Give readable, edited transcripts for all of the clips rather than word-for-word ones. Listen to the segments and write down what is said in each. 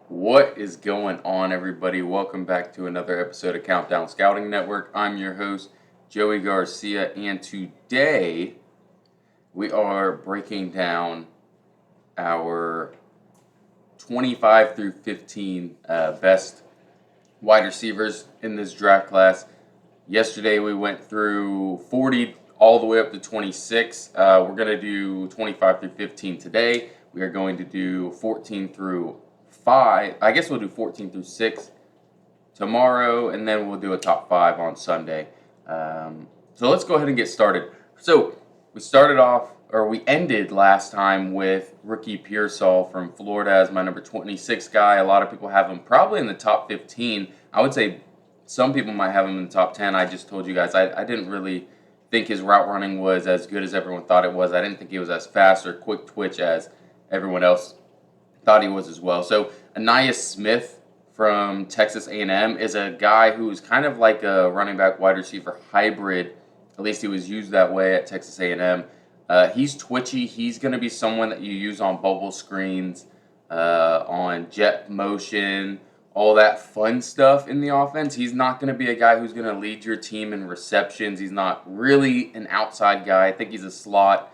What is going on, everybody? Welcome back to another episode of Countdown Scouting Network. I'm your host, Joey Garcia, and today we are breaking down our 25 through 15 best wide receivers in this draft class. Yesterday we went through 40 all the way up to 26. We're going to do 25 through 15 today. We are going to do 14 through 5. I guess we'll do 14 through 6 tomorrow, and then we'll do a top 5 on Sunday. So let's go ahead and get started. So we ended last time with Ricky Pearsall from Florida as my number 26 guy. A lot of people have him probably in the top 15. I would say some people might have him in the top 10. I just told you guys I didn't really think his route running was as good as everyone thought it was. I didn't think he was as fast or quick twitch as everyone else thought he was as well. So Ainias Smith from Texas A&M is a guy who is kind of like a running back wide receiver hybrid. At least he was used that way at Texas A&M. He's twitchy. He's going to be someone that you use on bubble screens, on jet motion, all that fun stuff in the offense. He's not going to be a guy who's going to lead your team in receptions. He's not really an outside guy. I think he's a slot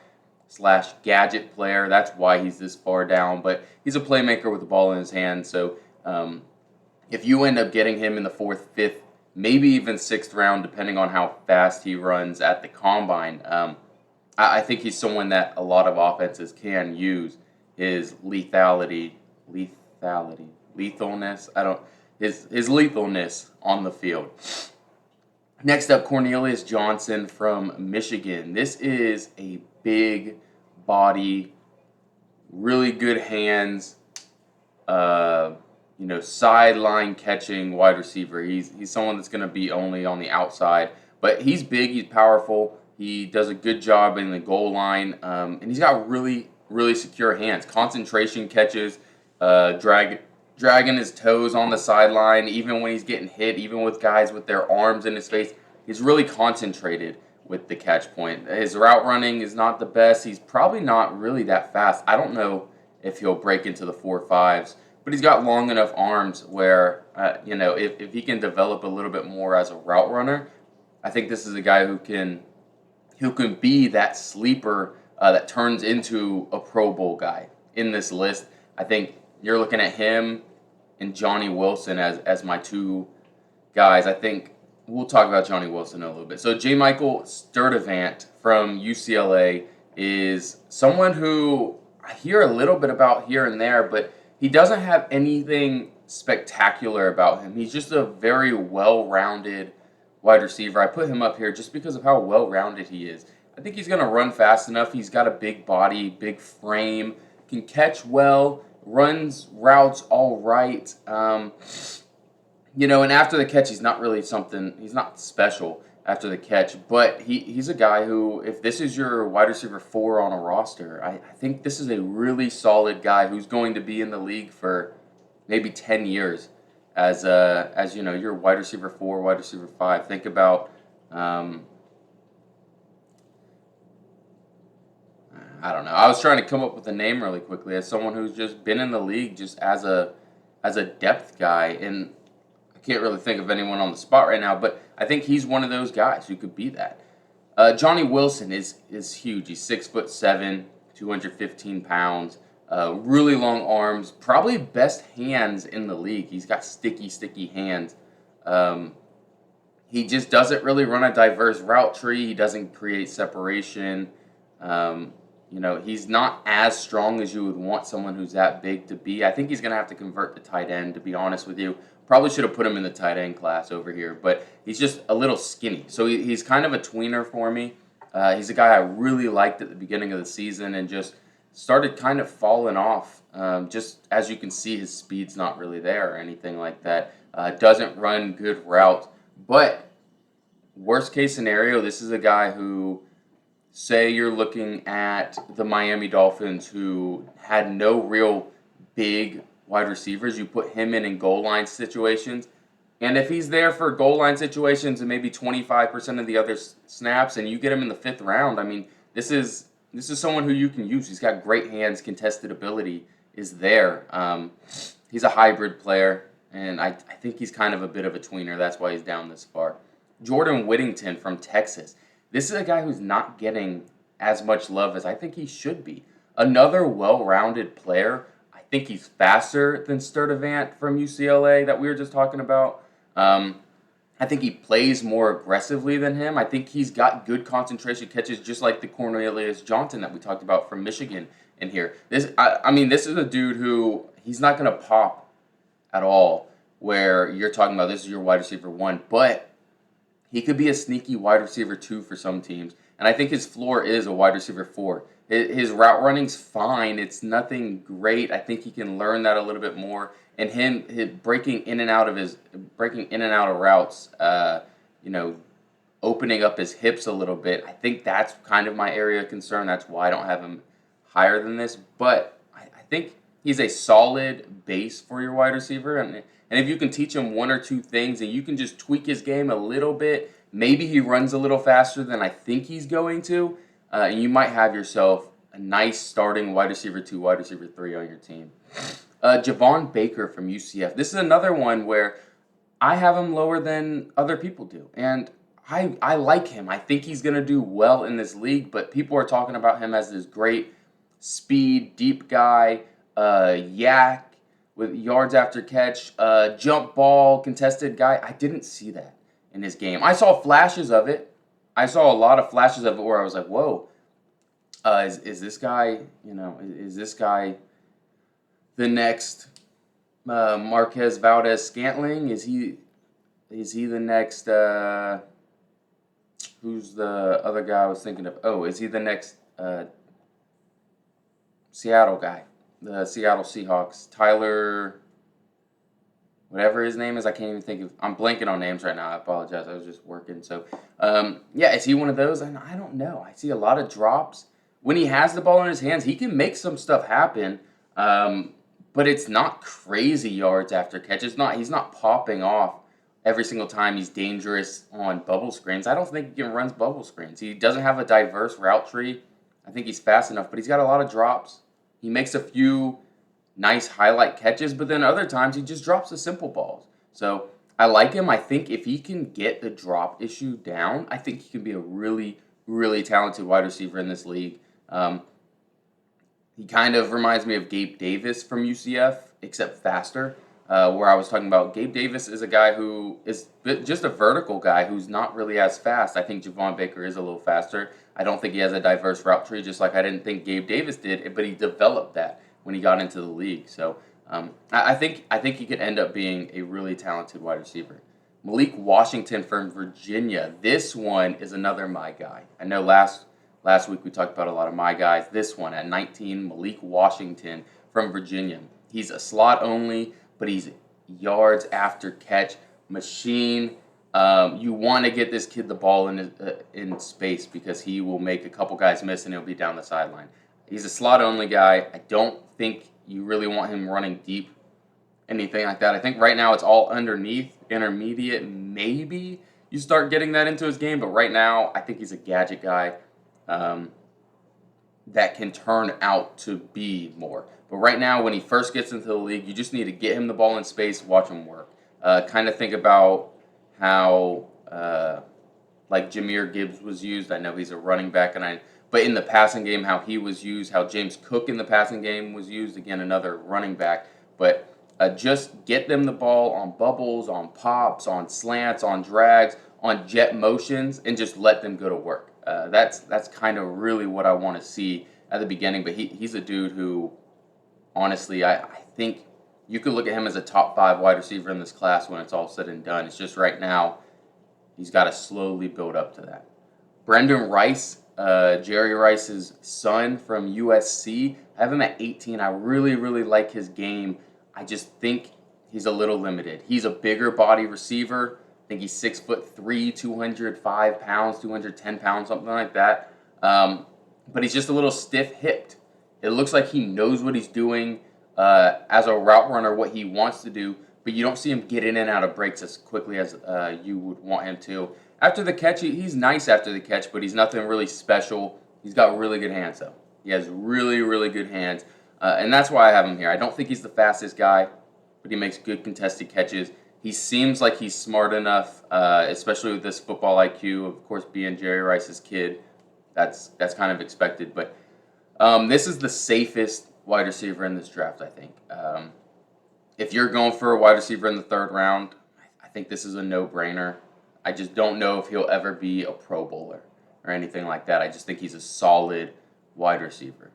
/ gadget player. That's why he's this far down. But he's a playmaker with the ball in his hand. So if you end up getting him in the 4th, 5th, maybe even 6th round, depending on how fast he runs at the combine, I think he's someone that a lot of offenses can use. His lethalness. His lethalness on the field. Next up, Cornelius Johnson from Michigan. This is a big body, really good hands, sideline catching wide receiver. He's someone that's going to be only on the outside, but he's big, he's powerful. He does a good job in the goal line, and he's got really, really secure hands. Concentration catches, dragging his toes on the sideline, even when he's getting hit, even with guys with their arms in his face. He's really concentrated with the catch point. His route running is not the best. He's probably not really that fast. I don't know if he'll break into the 4.5s, but he's got long enough arms where, if he can develop a little bit more as a route runner, I think this is a guy who can be that sleeper that turns into a Pro Bowl guy in this list. I think you're looking at him and Johnny Wilson as my two guys. I think we'll talk about Johnny Wilson in a little bit. So J. Michael Sturdivant from UCLA is someone who I hear a little bit about here and there, but he doesn't have anything spectacular about him. He's just a very well-rounded wide receiver. I put him up here just because of how well-rounded he is. I think he's going to run fast enough. He's got a big body, big frame, can catch well, runs routes all right. And after the catch, he's not special after the catch, but he's a guy who, if this is your wide receiver 4 on a roster, I think this is a really solid guy who's going to be in the league for maybe 10 years as your wide receiver 4, wide receiver 5. Think about, I don't know. I was trying to come up with a name really quickly as someone who's just been in the league just as a depth guy, and I can't really think of anyone on the spot right now, but I think he's one of those guys who could be that. Johnny Wilson is huge. He's 6'7", 215 pounds, really long arms, probably best hands in the league. He's got sticky hands. He just doesn't really run a diverse route tree. He doesn't create separation. He's not as strong as you would want someone who's that big to be. I think he's going to have to convert to tight end, to be honest with you. Probably should have put him in the tight end class over here, but he's just a little skinny. So he's kind of a tweener for me. He's a guy I really liked at the beginning of the season and just started kind of falling off. Just as you can see, his speed's not really there or anything like that. Doesn't run good routes. But worst case scenario, this is a guy who, say you're looking at the Miami Dolphins who had no real big wide receivers. You put him in goal line situations. And if he's there for goal line situations and maybe 25% of the other snaps and you get him in the 5th round, I mean, this is someone who you can use. He's got great hands. Contested ability is there. he's a hybrid player, and I think he's kind of a bit of a tweener. That's why he's down this far. Jordan Whittington from Texas. This is a guy who's not getting as much love as I think he should be. Another well-rounded player. I think he's faster than Sturdivant from UCLA that we were just talking about. I think he plays more aggressively than him. I think he's got good concentration catches, just like the Cornelius Johnson that we talked about from Michigan in here. I mean, this is a dude who he's not going to pop at all. Where you're talking about this is your wide receiver 1, but he could be a sneaky wide receiver 2 for some teams, and I think his floor is a wide receiver 4. His route running's fine; it's nothing great. I think he can learn that a little bit more, and him breaking in and out of routes, opening up his hips a little bit. I think that's kind of my area of concern. That's why I don't have him higher than this, but I think he's a solid base for your wide receiver, and if you can teach him one or two things and you can just tweak his game a little bit, maybe he runs a little faster than I think he's going to, and you might have yourself a nice starting wide receiver 2, wide receiver 3 on your team. Javon Baker from UCF. This is another one where I have him lower than other people do, and I like him. I think he's going to do well in this league, but people are talking about him as this great speed, deep guy, yak, with yards after catch, jump ball, contested guy. I didn't see that in his game. I saw flashes of it. I saw a lot of flashes of it where I was like, whoa, is this guy, is this guy the next Marquez Valdez-Scantling? Is he the next, who's the other guy I was thinking of? Oh, is he the next Seattle guy? The Seattle Seahawks, Tyler, whatever his name is, I can't even think of. I'm blanking on names right now. I apologize. I was just working. So, is he one of those? I don't know. I see a lot of drops. When he has the ball in his hands, he can make some stuff happen, but it's not crazy yards after catch. He's not popping off every single time he's dangerous on bubble screens. I don't think he can run bubble screens. He doesn't have a diverse route tree. I think he's fast enough, but he's got a lot of drops. He makes a few nice highlight catches, but then other times he just drops the simple balls. So I like him. I think if he can get the drop issue down, I think he can be a really, really talented wide receiver in this league. He kind of reminds me of Gabe Davis from UCF, except faster, where I was talking about Gabe Davis is a guy who is just a vertical guy who's not really as fast. I think Javon Baker is a little faster. I don't think he has a diverse route tree, just like I didn't think Gabe Davis did, but he developed that when he got into the league. So I think he could end up being a really talented wide receiver. Malik Washington from Virginia. This one is another my guy. I know last week we talked about a lot of my guys. This one at 19, Malik Washington from Virginia. He's a slot only, but he's yards after catch machine. You want to get this kid the ball in space because he will make a couple guys miss and he'll be down the sideline. He's a slot-only guy. I don't think you really want him running deep, anything like that. I think right now it's all underneath, intermediate. Maybe you start getting that into his game, but right now I think he's a gadget guy that can turn out to be more. But right now, when he first gets into the league, you just need to get him the ball in space, watch him work. Kind of think about how like Jahmyr Gibbs was used. I know he's a running back, but in the passing game, how he was used, how James Cook in the passing game was used. Again, another running back. But just get them the ball on bubbles, on pops, on slants, on drags, on jet motions, and just let them go to work. That's kind of really what I want to see at the beginning. But he's a dude who, honestly, I think you could look at him as a top 5 wide receiver in this class when it's all said and done. It's just right now he's got to slowly build up to that. Brendan Rice, Jerry Rice's son from USC. I have him at 18. I really, really like his game. I just think he's a little limited. He's a bigger body receiver. I think he's 6'3", 205 pounds, 210 pounds, something like that. But he's just a little stiff-hipped. It looks like he knows what he's doing as a route runner, what he wants to do, but you don't see him get in and out of breaks as quickly as you would want him to. After the catch, he's nice after the catch, but he's nothing really special. He's got really good hands, though. He has really, really good hands, and that's why I have him here. I don't think he's the fastest guy. but he makes good contested catches. He seems like he's smart enough, especially with this football IQ. Of course, being Jerry Rice's kid, that's kind of expected. But this is the safest wide receiver in this draft, I think. If you're going for a wide receiver in the third round, I think this is a no-brainer. I just don't know if he'll ever be a Pro Bowler or anything like that. I just think he's a solid wide receiver.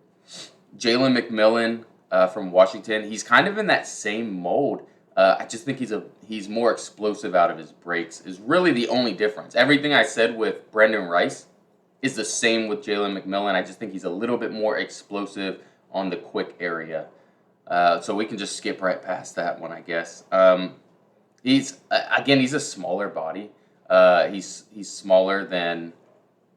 Jalen McMillan from Washington, he's kind of in that same mold. I just think he's more explosive out of his breaks is really the only difference. Everything I said with Brendan Rice is the same with Jalen McMillan. I just think he's a little bit more explosive on the quick area. So we can just skip right past that one, I guess. He's a smaller body. He's smaller than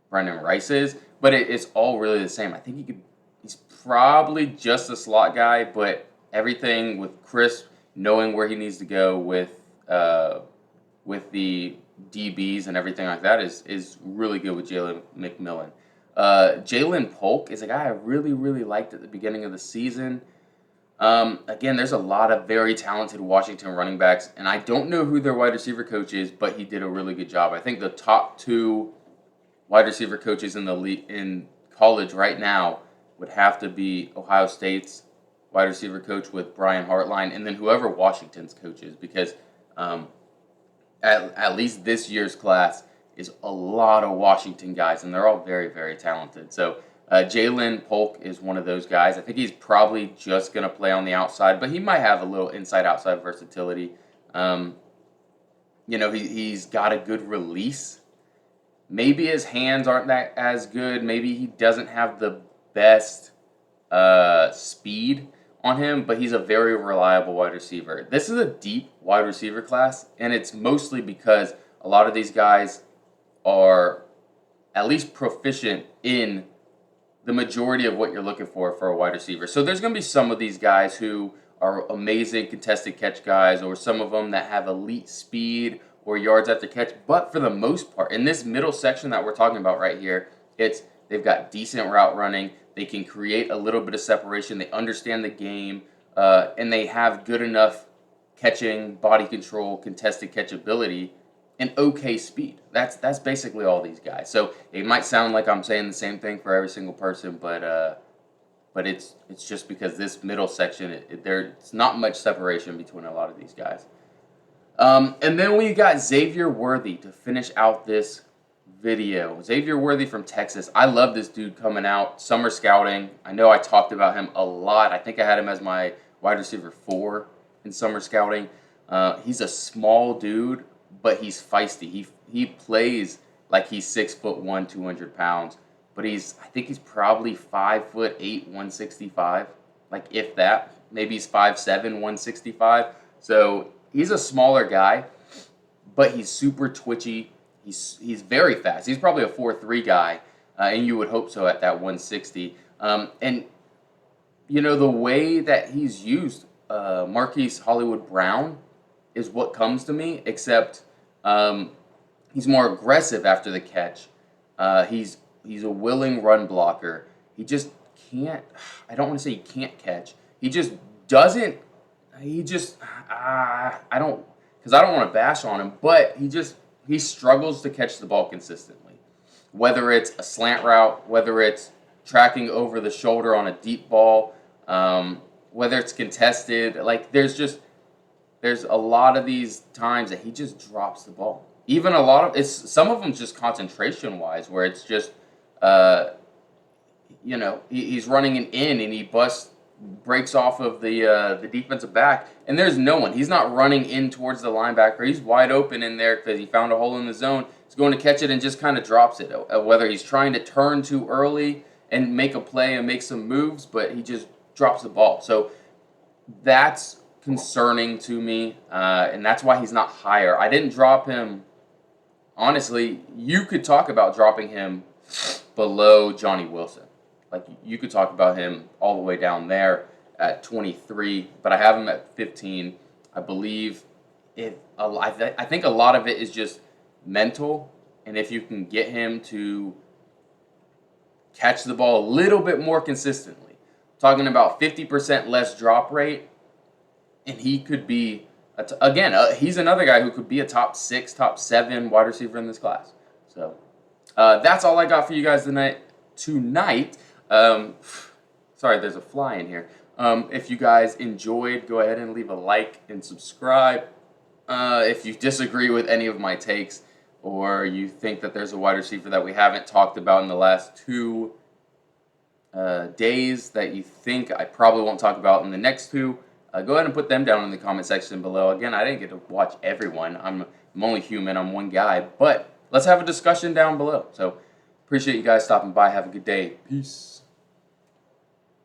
Brendan Rice is, but it's all really the same. I think he's probably just a slot guy, but everything with crisp, knowing where he needs to go with the DBs and everything like that is really good with Jalen McMillan. Jalen Polk is a guy I really, really liked at the beginning of the season. Again, there's a lot of very talented Washington running backs, and I don't know who their wide receiver coach is, but he did a really good job. I think the top two wide receiver coaches in the league, in college right now would have to be Ohio State's wide receiver coach with Brian Hartline, and then whoever Washington's coach is, because at least this year's class is a lot of Washington guys, and they're all very, very talented. So Jalen Polk is one of those guys. I think he's probably just going to play on the outside, but he might have a little inside-outside versatility. He's got a good release. Maybe his hands aren't that as good. Maybe he doesn't have the best speed on him, but he's a very reliable wide receiver. This is a deep wide receiver class, and it's mostly because a lot of these guys are at least proficient in the majority of what you're looking for a wide receiver. So there's going to be some of these guys who are amazing contested catch guys, or some of them that have elite speed or yards after catch. But for the most part, in this middle section that we're talking about right here, they've got decent route running. They can create a little bit of separation. They understand the game, and they have good enough catching, body control, contested catch ability, and okay speed. That's basically all these guys. So it might sound like I'm saying the same thing for every single person, but it's just because this middle section, there's not much separation between a lot of these guys. And then we got Xavier Worthy to finish out this video. Xavier Worthy from Texas. I love this dude coming out. Summer scouting. I know I talked about him a lot. I think I had him as my wide receiver 4 in summer scouting. He's a small dude, but he's feisty. He plays like he's 6'1", 200 pounds, but I think he's probably 5'8", 165. Like if that, maybe he's 5'7", 165. So he's a smaller guy, but he's super twitchy. He's very fast. He's probably a 4.3 guy, and you would hope so at that 160. And the way that he's used, Marquise Hollywood Brown is what comes to me, except he's more aggressive after the catch. He's a willing run blocker. He just can't, I don't want to say he can't catch. He just doesn't, I don't want to bash on him, but he struggles to catch the ball consistently. Whether it's a slant route, whether it's tracking over the shoulder on a deep ball, whether it's contested, like there's a lot of these times that he just drops the ball. Even some of them just concentration wise, where it's just, he's running an in and he breaks off of the defensive back, and there's no one. He's not running in towards the linebacker. He's wide open in there because he found a hole in the zone. He's going to catch it and just kind of drops it. Whether he's trying to turn too early and make a play and make some moves, but he just drops the ball. So that's concerning to me, and that's why he's not higher. I didn't drop him. Honestly, you could talk about dropping him below Johnny Wilson. Like, you could talk about him all the way down there at 23, but I have him at 15. I believe I think a lot of it is just mental, and if you can get him to catch the ball a little bit more consistently, talking about 50% less drop rate, and he could be he's another guy who could be a top 6, top 7 wide receiver in this class. So that's all I got for you guys tonight. Sorry, there's a fly in here. If you guys enjoyed, go ahead and leave a like and subscribe. If you disagree with any of my takes, or you think that there's a wide receiver that we haven't talked about in the last 2 days that you think I probably won't talk about in the next 2, go ahead and put them down in the comment section below. Again, I didn't get to watch everyone. I'm only human. I'm one guy. But let's have a discussion down below. So appreciate you guys stopping by. Have a good day. Peace.